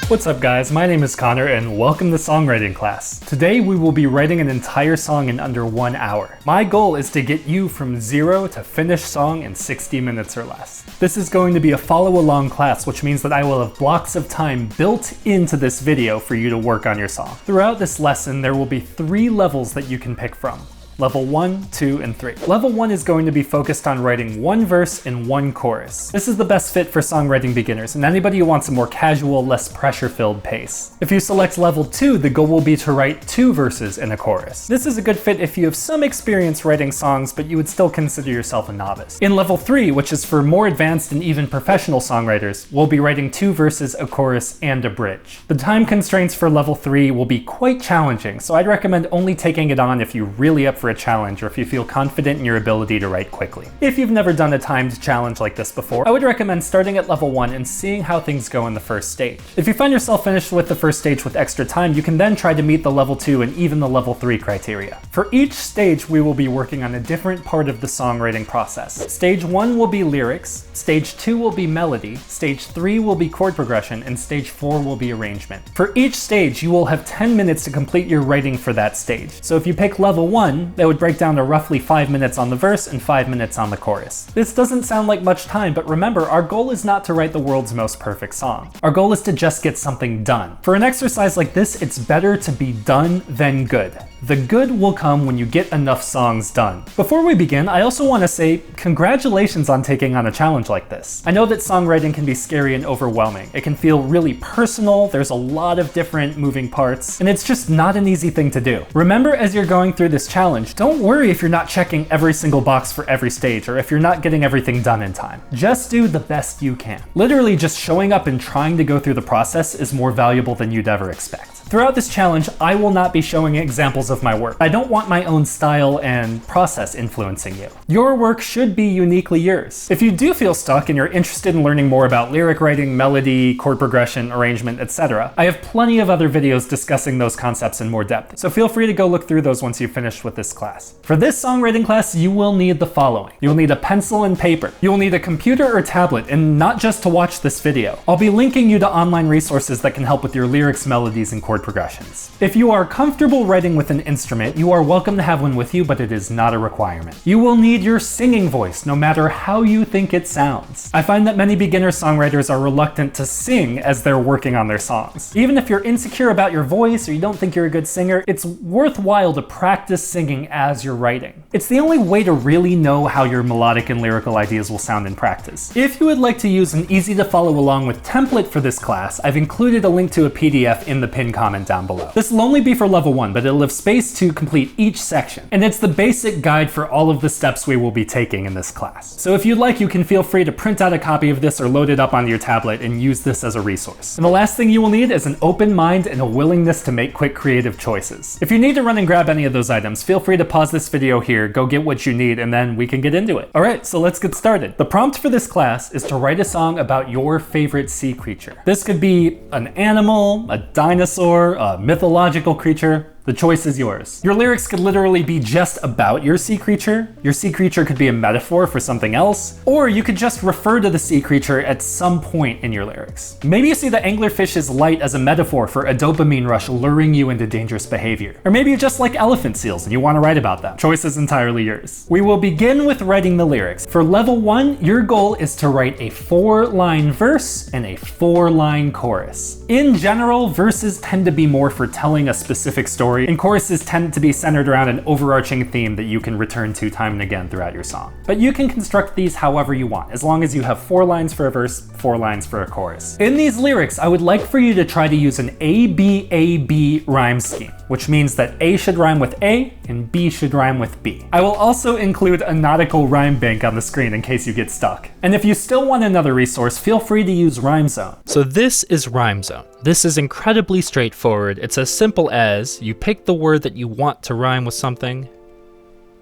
What's up guys, my name is Connor and welcome to songwriting class. Today we will be writing an entire song in under 1 hour. My goal is to get you from 0 to finished song in 60 minutes or less. This is going to be a follow along class, which means that I will have blocks of time built into this video for you to work on your song. Throughout this lesson there will be 3 levels that you can pick from. Level 1, 2, and 3. Level 1 is going to be focused on writing 1 verse and 1 chorus. This is the best fit for songwriting beginners and anybody who wants a more casual, less pressure-filled pace. If you select Level 2, the goal will be to write 2 verses and a chorus. This is a good fit if you have some experience writing songs, but you would still consider yourself a novice. In Level 3, which is for more advanced and even professional songwriters, we'll be writing 2 verses, a chorus, and a bridge. The time constraints for Level 3 will be quite challenging, so I'd recommend only taking it on if you're really up for a challenge or if you feel confident in your ability to write quickly. If you've never done a timed challenge like this before, I would recommend starting at level 1 and seeing how things go in the first stage. If you find yourself finished with the first stage with extra time, you can then try to meet the level 2 and even the level 3 criteria. For each stage, we will be working on a different part of the songwriting process. Stage 1 will be lyrics, stage 2 will be melody, stage 3 will be chord progression, and stage 4 will be arrangement. For each stage, you will have 10 minutes to complete your writing for that stage. So if you pick level 1, that would break down to roughly 5 minutes on the verse and 5 minutes on the chorus. This doesn't sound like much time, but remember, our goal is not to write the world's most perfect song. Our goal is to just get something done. For an exercise like this, it's better to be done than good. The good will come when you get enough songs done. Before we begin, I also want to say congratulations on taking on a challenge like this. I know that songwriting can be scary and overwhelming. It can feel really personal, there's a lot of different moving parts, and it's just not an easy thing to do. Remember, as you're going through this challenge, don't worry if you're not checking every single box for every stage or if you're not getting everything done in time. Just do the best you can. Literally just showing up and trying to go through the process is more valuable than you'd ever expect. Throughout this challenge, I will not be showing examples of my work. I don't want my own style and process influencing you. Your work should be uniquely yours. If you do feel stuck and you're interested in learning more about lyric writing, melody, chord progression, arrangement, etc., I have plenty of other videos discussing those concepts in more depth, so feel free to go look through those once you've finished with this class. For this songwriting class, you will need the following. You'll need a pencil and paper. You'll need a computer or tablet, and not just to watch this video. I'll be linking you to online resources that can help with your lyrics, melodies, and chord progressions. If you are comfortable writing with an instrument, you are welcome to have one with you, but it is not a requirement. You will need your singing voice, no matter how you think it sounds. I find that many beginner songwriters are reluctant to sing as they're working on their songs. Even if you're insecure about your voice or you don't think you're a good singer, it's worthwhile to practice singing as you're writing. It's the only way to really know how your melodic and lyrical ideas will sound in practice. If you would like to use an easy to follow along with template for this class, I've included a link to a PDF in the pinned comment down below. This will only be for level 1, but it'll have space to complete each section. And it's the basic guide for all of the steps we will be taking in this class. So if you'd like, you can feel free to print out a copy of this or load it up onto your tablet and use this as a resource. And the last thing you will need is an open mind and a willingness to make quick creative choices. If you need to run and grab any of those items, feel free to pause this video here, go get what you need, and then we can get into it. Alright, so let's get started. The prompt for this class is to write a song about your favorite sea creature. This could be an animal, a dinosaur, a mythological creature. The choice is yours. Your lyrics could literally be just about your sea creature. Your sea creature could be a metaphor for something else, or you could just refer to the sea creature at some point in your lyrics. Maybe you see the anglerfish's light as a metaphor for a dopamine rush luring you into dangerous behavior. Or maybe you just like elephant seals and you want to write about them. Choice is entirely yours. We will begin with writing the lyrics. For level 1, your goal is to write a 4-line verse and a 4-line chorus. In general, verses tend to be more for telling a specific story, and choruses tend to be centered around an overarching theme that you can return to time and again throughout your song. But you can construct these however you want, as long as you have 4 lines for a verse, 4 lines for a chorus. In these lyrics, I would like for you to try to use an A-B-A-B rhyme scheme, which means that A should rhyme with A and B should rhyme with B. I will also include a nautical rhyme bank on the screen in case you get stuck. And if you still want another resource, feel free to use Rhyme Zone. So this is Rhyme Zone. This is incredibly straightforward. It's as simple as you pick the word that you want to rhyme with something,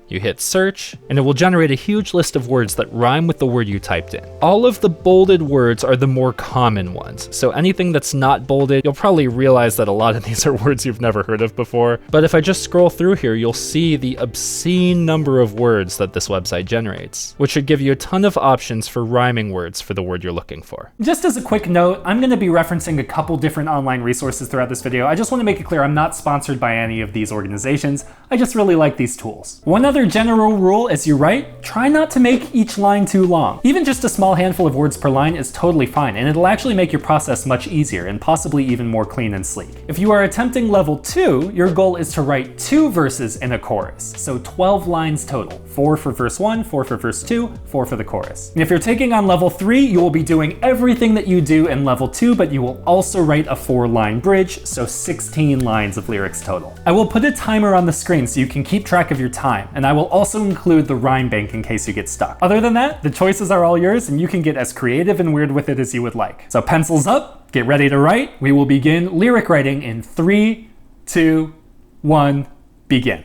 You hit search, and it will generate a huge list of words that rhyme with the word you typed in. All of the bolded words are the more common ones, so anything that's not bolded, you'll probably realize that a lot of these are words you've never heard of before. But if I just scroll through here, you'll see the obscene number of words that this website generates, which should give you a ton of options for rhyming words for the word you're looking for. Just as a quick note, I'm going to be referencing a couple different online resources throughout this video. I just want to make it clear I'm not sponsored by any of these organizations. I just really like these tools. One other general rule as you write, try not to make each line too long. Even just a small handful of words per line is totally fine, and it'll actually make your process much easier and possibly even more clean and sleek. If you are attempting level 2, your goal is to write 2 verses in a chorus, so 12 lines total. 4 for verse 1, 4 for verse 2, 4 for the chorus. And if you're taking on level 3, you will be doing everything that you do in level 2, but you will also write a 4-line bridge, so 16 lines of lyrics total. I will put a timer on the screen so you can keep track of your time, and I will also include the rhyme bank in case you get stuck. Other than that, the choices are all yours, and you can get as creative and weird with it as you would like. So pencils up, get ready to write. We will begin lyric writing in 3, 2, 1, begin.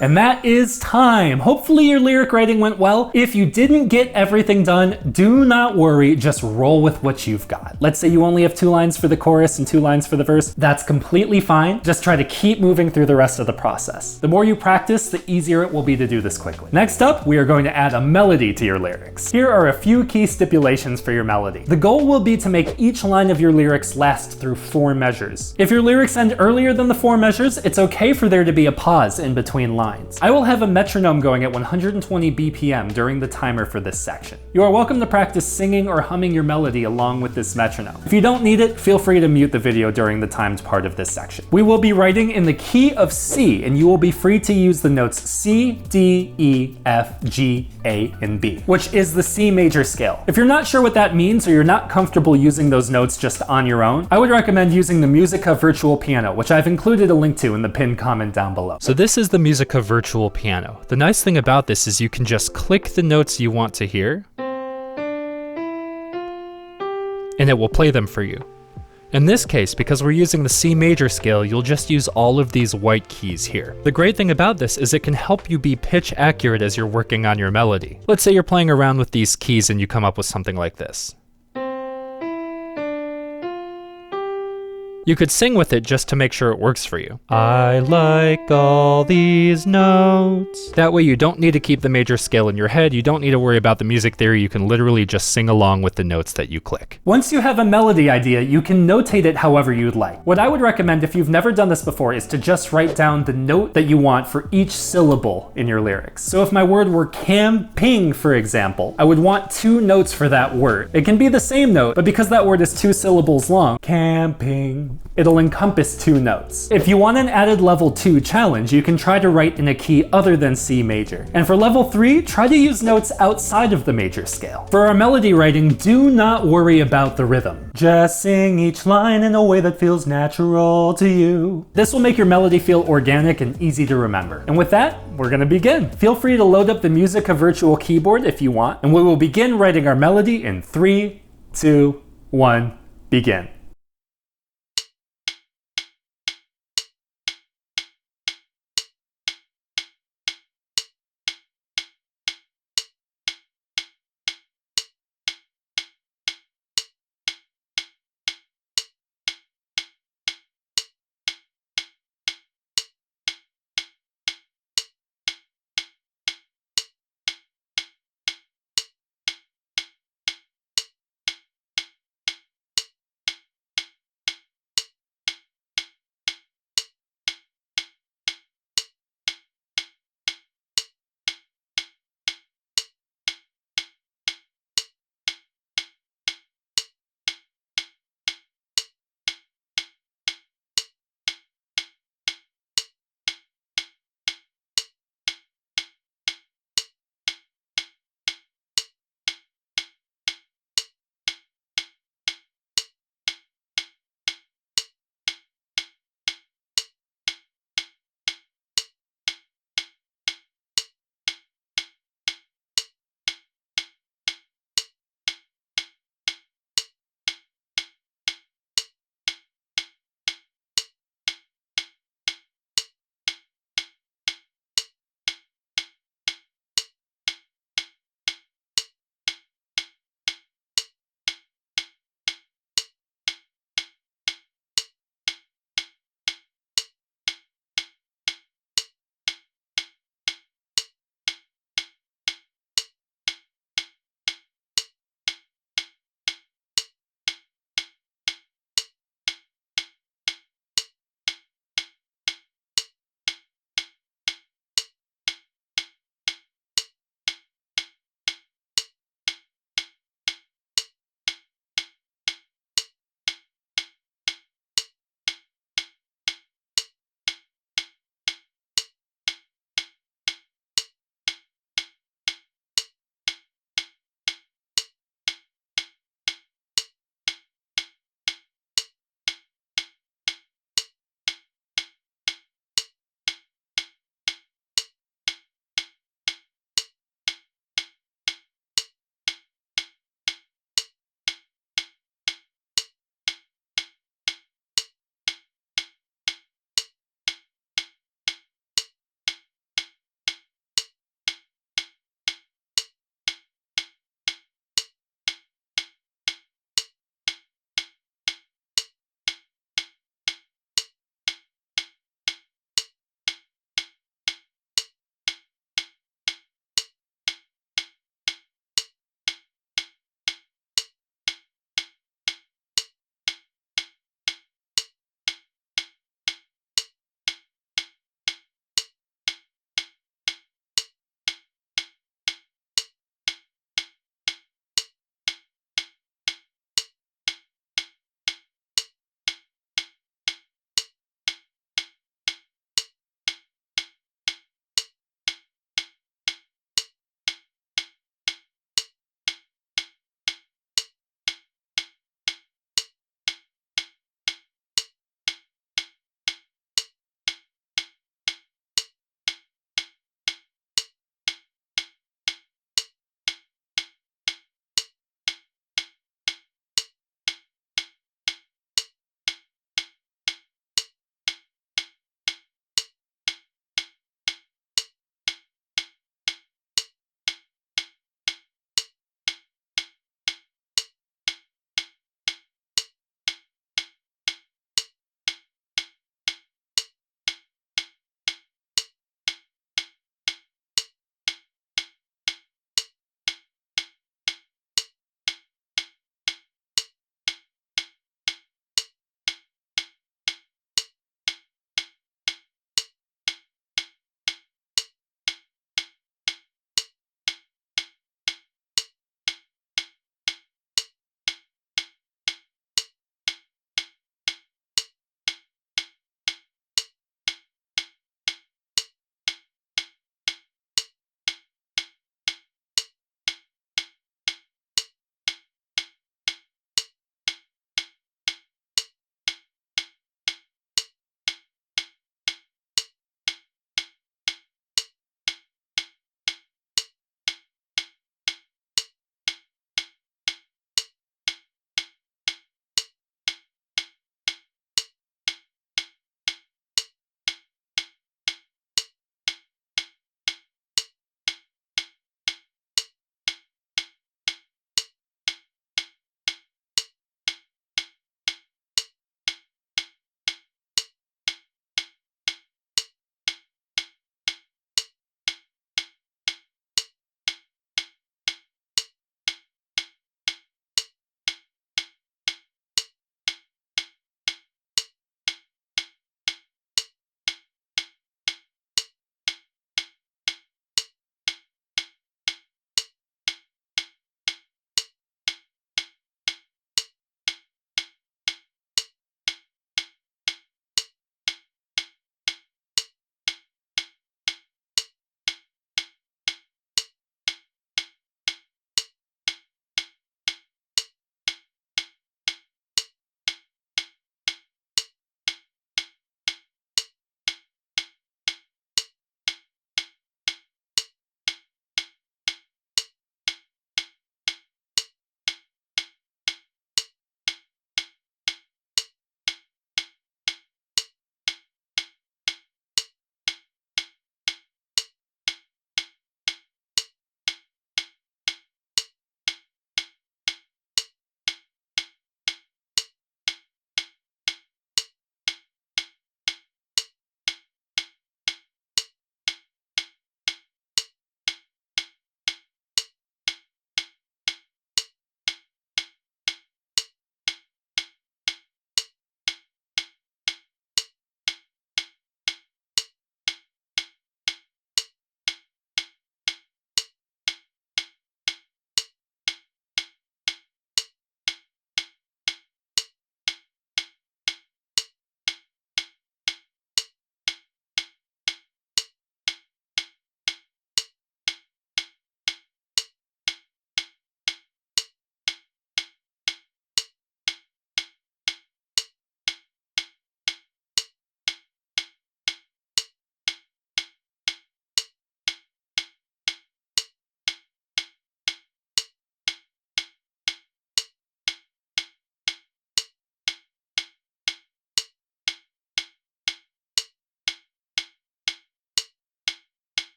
And that is time. Hopefully your lyric writing went well. If you didn't get everything done, do not worry, just roll with what you've got. Let's say you only have 2 lines for the chorus and 2 lines for the verse. That's completely fine. Just try to keep moving through the rest of the process. The more you practice, the easier it will be to do this quickly. Next up, we are going to add a melody to your lyrics. Here are a few key stipulations for your melody. The goal will be to make each line of your lyrics last through 4 measures. If your lyrics end earlier than the 4 measures, it's okay for there to be a pause in between lines. I will have a metronome going at 120 BPM during the timer for this section. You are welcome to practice singing or humming your melody along with this metronome. If you don't need it, feel free to mute the video during the timed part of this section. We will be writing in the key of C, and you will be free to use the notes C, D, E, F, G, A, and B, which is the C major scale. If you're not sure what that means or you're not comfortable using those notes just on your own, I would recommend using the Musica Virtual Piano, which I've included a link to in the pinned comment down below. So this is the Musica Virtual Piano. The nice thing about this is you can just click the notes you want to hear, and it will play them for you. In this case, because we're using the C major scale, you'll just use all of these white keys here. The great thing about this is it can help you be pitch accurate as you're working on your melody. Let's say you're playing around with these keys and you come up with something like this. You could sing with it just to make sure it works for you. I like all these notes. That way you don't need to keep the major scale in your head, you don't need to worry about the music theory, you can literally just sing along with the notes that you click. Once you have a melody idea, you can notate it however you'd like. What I would recommend if you've never done this before is to just write down the note that you want for each syllable in your lyrics. So if my word were camping, for example, I would want 2 notes for that word. It can be the same note, but because that word is 2 syllables long, camping, it'll encompass 2 notes. If you want an added level 2 challenge, you can try to write in a key other than C major. And for level 3, try to use notes outside of the major scale. For our melody writing, do not worry about the rhythm. Just sing each line in a way that feels natural to you. This will make your melody feel organic and easy to remember. And with that, we're gonna begin. Feel free to load up the Musica Virtual Keyboard if you want, and we will begin writing our melody in 3, 2, 1, begin.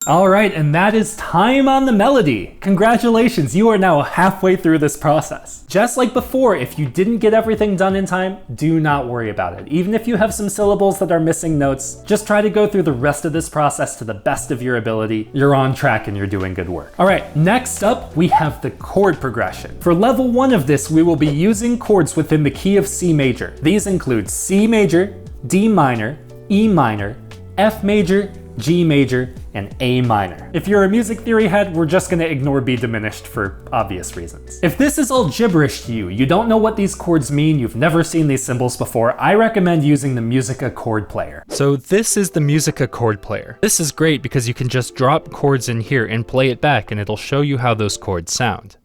All right, and that is time on the melody. Congratulations, you are now halfway through this process. Just like before, if you didn't get everything done in time, do not worry about it. Even if you have some syllables that are missing notes, just try to go through the rest of this process to the best of your ability. You're on track and you're doing good work. All right, next up, we have the chord progression. For level 1 of this, we will be using chords within the key of C major. These include C major, D minor, E minor, F major, G major, and A minor. If you're a music theory head, we're just gonna ignore B diminished for obvious reasons. If this is all gibberish to you, you don't know what these chords mean, you've never seen these symbols before, I recommend using the Musica chord player. So this is the Musica chord player. This is great because you can just drop chords in here and play it back and it'll show you how those chords sound.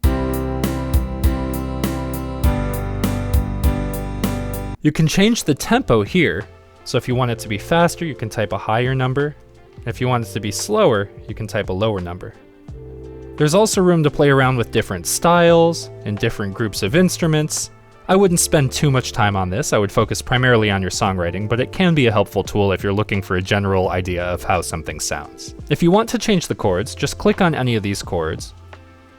You can change the tempo here. So if you want it to be faster, you can type a higher number. If you want it to be slower, you can type a lower number. There's also room to play around with different styles and different groups of instruments. I wouldn't spend too much time on this, I would focus primarily on your songwriting, but it can be a helpful tool if you're looking for a general idea of how something sounds. If you want to change the chords, just click on any of these chords,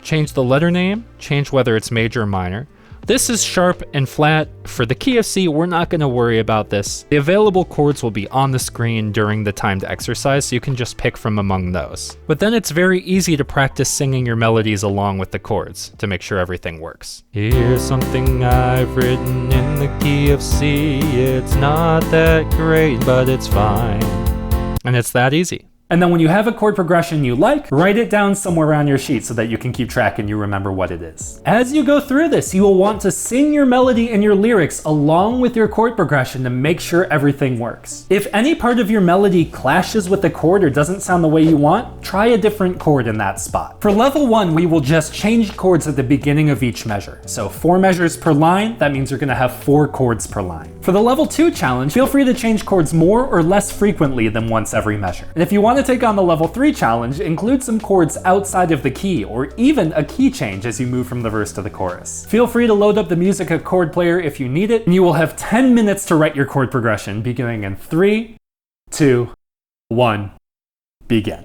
change the letter name, change whether it's major or minor. This is sharp and flat. For the key of C, we're not going to worry about this. The available chords will be on the screen during the timed exercise, so you can just pick from among those. But then it's very easy to practice singing your melodies along with the chords to make sure everything works. Here's something I've written in the key of C. It's not that great, but it's fine. And it's that easy. And then when you have a chord progression you like, write it down somewhere on your sheet so that you can keep track and you remember what it is. As you go through this, you will want to sing your melody and your lyrics along with your chord progression to make sure everything works. If any part of your melody clashes with the chord or doesn't sound the way you want, try a different chord in that spot. For level 1, we will just change chords at the beginning of each measure. So 4 measures per line, that means you're gonna have 4 chords per line. For the level 2 challenge, feel free to change chords more or less frequently than once every measure. And if you want to take on the level 3 challenge, include some chords outside of the key, or even a key change as you move from the verse to the chorus. Feel free to load up the Musica chord player if you need it, and you will have 10 minutes to write your chord progression, beginning in 3, 2, 1, begin.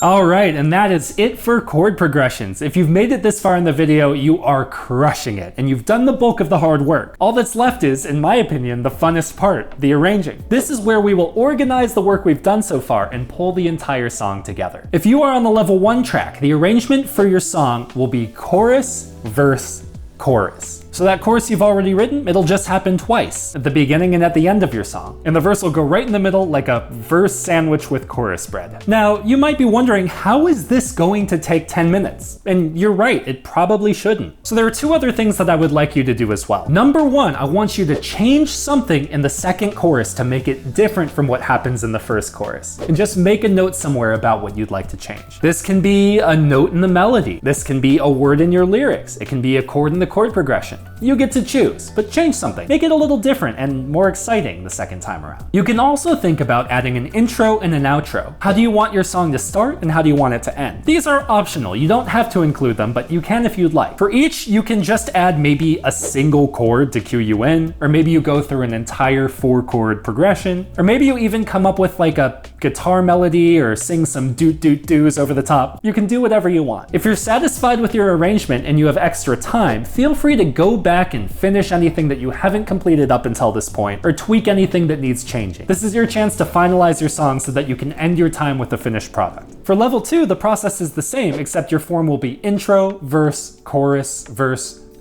Alright, and that is it for chord progressions. If you've made it this far in the video, you are crushing it, and you've done the bulk of the hard work. All that's left is, in my opinion, the funnest part, the arranging. This is where we will organize the work we've done so far and pull the entire song together. If you are on the level 1 track, the arrangement for your song will be chorus, verse, chorus. So that chorus you've already written, it'll just happen twice, at the beginning and at the end of your song. And the verse will go right in the middle like a verse sandwich with chorus bread. Now, you might be wondering, how is this going to take 10 minutes? And you're right, it probably shouldn't. So there are 2 other things that I would like you to do as well. Number 1, I want you to change something in the second chorus to make it different from what happens in the first chorus. And just make a note somewhere about what you'd like to change. This can be a note in the melody. This can be a word in your lyrics. It can be a chord in the chord progression. You get to choose, but change something. Make it a little different and more exciting the second time around. You can also think about adding an intro and an outro. How do you want your song to start and how do you want it to end? These are optional. You don't have to include them, but you can if you'd like. For each, you can just add maybe a single chord to cue you in, or maybe you go through an entire 4-chord progression, or maybe you even come up with like a guitar melody or sing some doot-doot-doos over the top. You can do whatever you want. If you're satisfied with your arrangement and you have extra time, feel free to go back and finish anything that you haven't completed up until this point, or tweak anything that needs changing. This is your chance to finalize your song so that you can end your time with the finished product. For level 2, the process is the same, except your form will be intro, verse, chorus,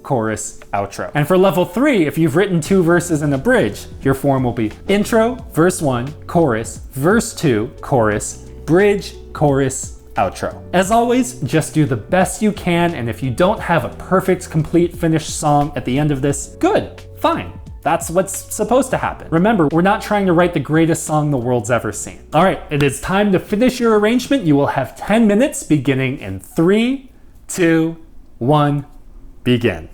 outro. And for level 3, if you've written 2 verses and a bridge, your form will be intro, verse 1, chorus, verse 2, chorus, bridge, chorus, outro. As always, just do the best you can, and if you don't have a perfect, complete, finished song at the end of this, good, fine. That's what's supposed to happen. Remember, we're not trying to write the greatest song the world's ever seen. All right, it is time to finish your arrangement. You will have 10 minutes beginning in 3, 2, 1, begin.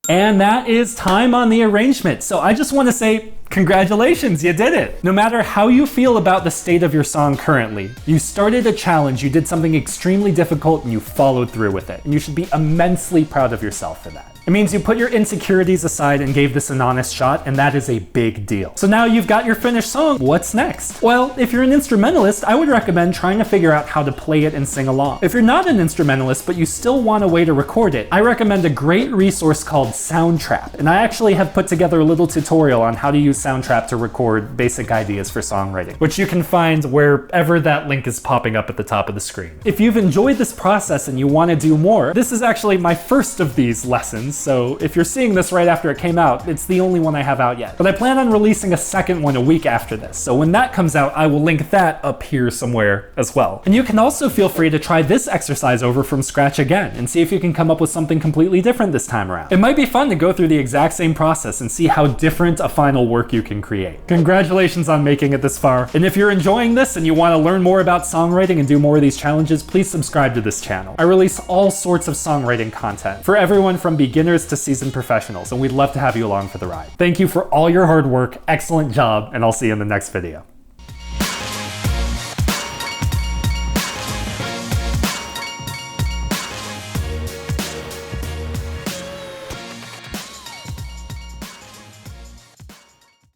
And that is time on the arrangement. So I just want to say, congratulations, you did it! No matter how you feel about the state of your song currently, you started a challenge, you did something extremely difficult, and you followed through with it. And you should be immensely proud of yourself for that. It means you put your insecurities aside and gave this an honest shot, and that is a big deal. So now you've got your finished song, what's next? Well, if you're an instrumentalist, I would recommend trying to figure out how to play it and sing along. If you're not an instrumentalist, but you still want a way to record it, I recommend a great resource called Soundtrap. And I actually have put together a little tutorial on how to use Soundtrap to record basic ideas for songwriting, which you can find wherever that link is popping up at the top of the screen. If you've enjoyed this process and you want to do more, this is actually my first of these lessons, so if you're seeing this right after it came out, it's the only one I have out yet. But I plan on releasing a second one a week after this, so when that comes out, I will link that up here somewhere as well. And you can also feel free to try this exercise over from scratch again and see if you can come up with something completely different this time around. It might be fun to go through the exact same process and see how different a final work you can create. Congratulations on making it this far. And if you're enjoying this and you want to learn more about songwriting and do more of these challenges, please subscribe to this channel. I release all sorts of songwriting content for everyone from beginners to seasoned professionals, and we'd love to have you along for the ride. Thank you for all your hard work, excellent job, and I'll see you in the next video.